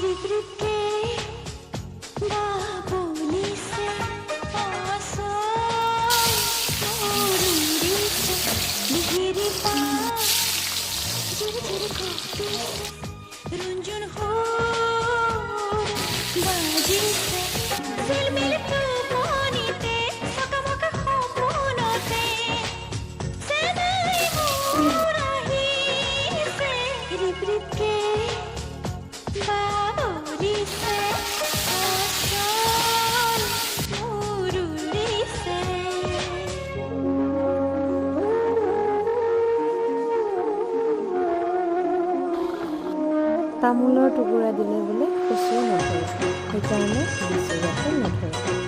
Rib rib के बाबूली से आसान मुरुरी से मिहिरी पा झिर झिर कोपी से रुंझुन हो बाजी से झिलमिल तूफानीते सकमक खौफोनते सनई हो रही से रिप रिप के बाबूली से आसान मुरुरी से তামোলৰ টুকুৰা দিলে বোলে কচু নধৰে, সেইকাৰণে বিচুৰীয়াটো নধৰে।